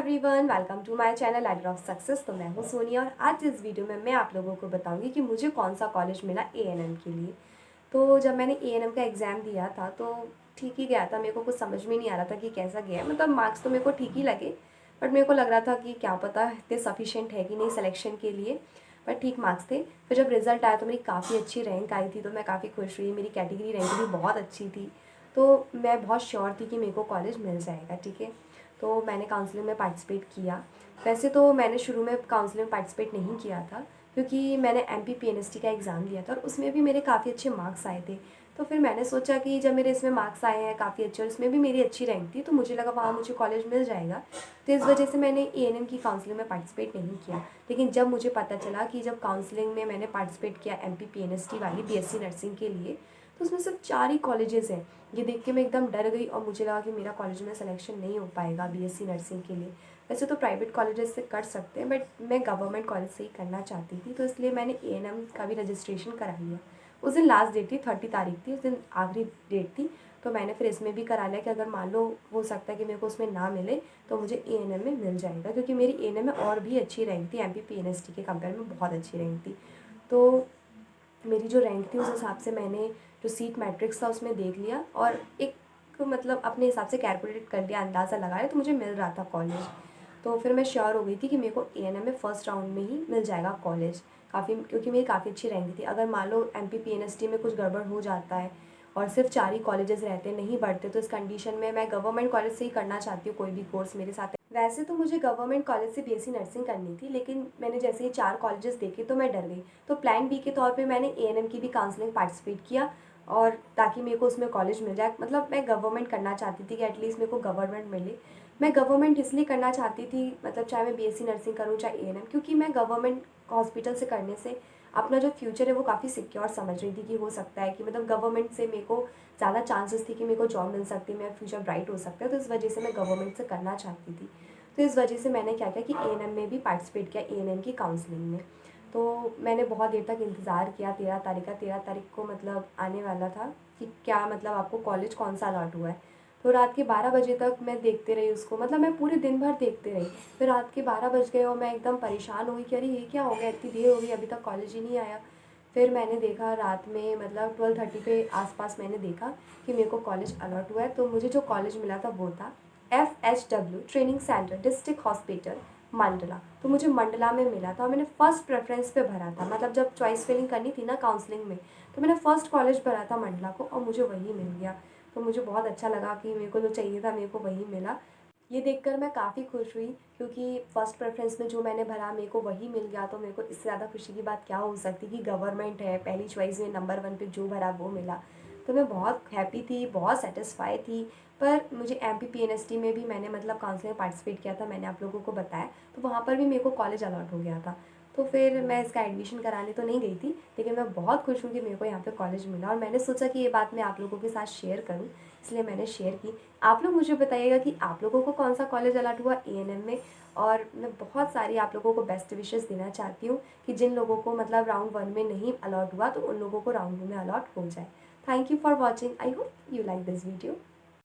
Everyone, welcome to my channel ladder of success. तो मैं हूँ सोनिया और आज इस वीडियो में मैं आप लोगों को बताऊंगी कि मुझे कौन सा कॉलेज मिला एएनएम के लिए। तो जब मैंने एएनएम का एग्ज़ाम दिया था तो ठीक ही गया था। मेरे को कुछ समझ में नहीं आ रहा था कि कैसा गया, मतलब मार्क्स तो मेरे को ठीक ही लगे, बट मेरे को लग रहा था कि क्या पता इतने सफिशेंट है कि नहीं सिलेक्शन के लिए। बट ठीक मार्क्स थे। फिर जब रिज़ल्ट आया तो मेरी काफ़ी अच्छी रैंक आई थी, तो मैं काफ़ी खुश हुई। मेरी कैटेगरी रैंक भी बहुत अच्छी थी, तो मैं बहुत श्योर थी कि मेरे को कॉलेज मिल जाएगा। ठीक है, तो मैंने काउंसलिंग में पार्टिसिपेट किया। वैसे तो मैंने शुरू में काउंसलिंग में पार्टिसिपेट नहीं किया था, क्योंकि मैंने एमपीपीएनएसटी का एग्ज़ाम दिया था और उसमें भी मेरे काफ़ी अच्छे मार्क्स आए थे। तो फिर मैंने सोचा कि जब मेरे इसमें मार्क्स आए हैं काफ़ी अच्छे और इसमें भी मेरी अच्छी रैंक थी, तो मुझे लगा वहाँ मुझे कॉलेज मिल जाएगा। तो इस वजह से मैंने एएनएम की काउंसलिंग में पार्टिसिपेट नहीं किया। लेकिन जब मुझे पता चला कि जब काउंसलिंग में मैंने पार्टिसिपेट किया एमपीपीएनएसटी वाली बीएससी नर्सिंग के लिए, तो उसमें सिर्फ 4 ही कॉलेजेस हैं। ये देख के मैं एकदम डर गई और मुझे लगा कि मेरा कॉलेज में सिलेक्शन नहीं हो पाएगा बीएससी नर्सिंग के लिए। वैसे तो प्राइवेट कॉलेजेस से कर सकते हैं, बट मैं गवर्नमेंट कॉलेज से ही करना चाहती थी, तो इसलिए मैंने एएनएम का भी रजिस्ट्रेशन करा लिया। उस दिन लास्ट डेट थी, 30 तारीख थी, उस दिन आखिरी डेट थी। तो मैंने फिर इसमें भी करा लिया कि अगर मान लो हो सकता है कि मेरे को उसमें ना मिले तो मुझे एएनएम में मिल जाएगा, क्योंकि मेरी एएनएम में और भी अच्छी रैंक थी, एमपीपीएनएसटी के कंपेयर में बहुत अच्छी रैंक थी। तो मेरी जो रैंक थी उस हिसाब से मैंने जो सीट मैट्रिक्स था उसमें देख लिया और एक मतलब अपने हिसाब से कैलकुलेट कर लिया, अंदाज़ा लगाया, तो मुझे मिल रहा था कॉलेज। तो फिर मैं श्योर हो गई थी कि मेरे को एएनएम में फ़र्स्ट राउंड में ही मिल जाएगा कॉलेज, काफ़ी, क्योंकि मेरी काफ़ी अच्छी रैंक थी। अगर मान लो एमपीपीएनएसटी में कुछ गड़बड़ हो जाता है और सिर्फ 4 ही कॉलेजेस रहते नहीं बढ़ते, तो इस कंडीशन में मैं गवर्नमेंट कॉलेज से ही करना चाहती हूँ कोई भी कोर्स मेरे साथ। वैसे तो मुझे गवर्नमेंट कॉलेज से बीएससी नर्सिंग करनी थी, लेकिन मैंने जैसे ही 4 कॉलेजेस देखे तो मैं डर गई। तो प्लान बी के तौर पे मैंने एएनएम की भी काउंसलिंग पार्टिसिपेट किया, और ताकि मेरे को उसमें कॉलेज मिल जाए। मतलब मैं गवर्नमेंट करना चाहती थी कि एटलीस्ट मेरे को गवर्नमेंट मिले। मैं गवर्नमेंट इसलिए करना चाहती थी, मतलब चाहे मैं बीएससी नर्सिंग करूँ चाहे एएनएम, क्योंकि मैं गवर्नमेंट हॉस्पिटल से करने से अपना जो फ्यूचर है वो काफ़ी सिक्योर समझ रही थी कि हो सकता है कि मतलब गवर्नमेंट से मेरे को ज़्यादा चांसेस थी कि मेरे को जॉब मिल सकती है, मेरा फ्यूचर ब्राइट हो सकता है। तो इस वजह से मैं गवर्नमेंट से करना चाहती थी। तो इस वजह से मैंने क्या किया कि एएनएम में भी पार्टिसिपेट किया, एएनएम की काउंसलिंग में। तो मैंने बहुत देर तक इंतज़ार किया। 13 तारीख को मतलब आने वाला था कि क्या मतलब आपको कॉलेज कौन सा अलॉट हुआ है। तो रात के 12 बजे तक मैं देखते रही उसको, मतलब मैं पूरे दिन भर देखते रही। फिर रात के 12 बज गए और मैं एकदम परेशान हो गई कि अरे ये क्या हो गया, इतनी देर हो गई अभी तक कॉलेज ही नहीं आया। फिर मैंने देखा रात में मतलब 12:30 पे आसपास मैंने देखा कि मेरे को कॉलेज अलॉट हुआ है। तो मुझे जो कॉलेज मिला था वो था FHW training centre district hospital Mandla. तो मुझे मंडला में मिला था और मैंने फ़र्स्ट प्रेफरेंस पे भरा था। मतलब जब चॉइस फिलिंग करनी थी ना काउंसलिंग में, तो मैंने फ़र्स्ट कॉलेज भरा था मंडला को और मुझे वही मिल गया। तो मुझे बहुत अच्छा लगा कि मेरे को जो चाहिए था मेरे को वही मिला। ये देखकर मैं काफ़ी खुश हुई, क्योंकि फ़र्स्ट प्रेफरेंस में जो मैंने भरा मेरे को वही मिल गया। तो मेरे को इससे ज़्यादा खुशी की बात क्या हो सकती कि गवर्नमेंट है, पहली चॉइस में नंबर 1 पे जो भरा वो मिला। तो मैं बहुत हैप्पी थी, बहुत सेटिस्फाई थी। पर मुझे एमपीपीएनएसटी में भी मैंने मतलब काउंसलिंग में पार्टिसिपेट किया था, मैंने आप लोगों को बताया। तो वहाँ पर भी मेरे को कॉलेज अलॉट हो गया था। तो फिर मैं इसका एडमिशन कराने तो नहीं गई थी, लेकिन मैं बहुत खुश हूँ कि मेरे को यहाँ पे कॉलेज मिला और मैंने सोचा कि ये बात मैं आप लोगों के साथ शेयर करूँ, इसलिए मैंने शेयर की। आप लोग मुझे बताइएगा कि आप लोगों को कौन सा कॉलेज अलॉट हुआ एएनएम में। और मैं बहुत सारी आप लोगों को बेस्ट विशेस देना चाहती हूँ कि जिन लोगों को मतलब राउंड 1 में नहीं अलॉट हुआ तो उन लोगों को राउंड 2 में अलॉट हो जाए। Thank you for watching. I hope you like this video.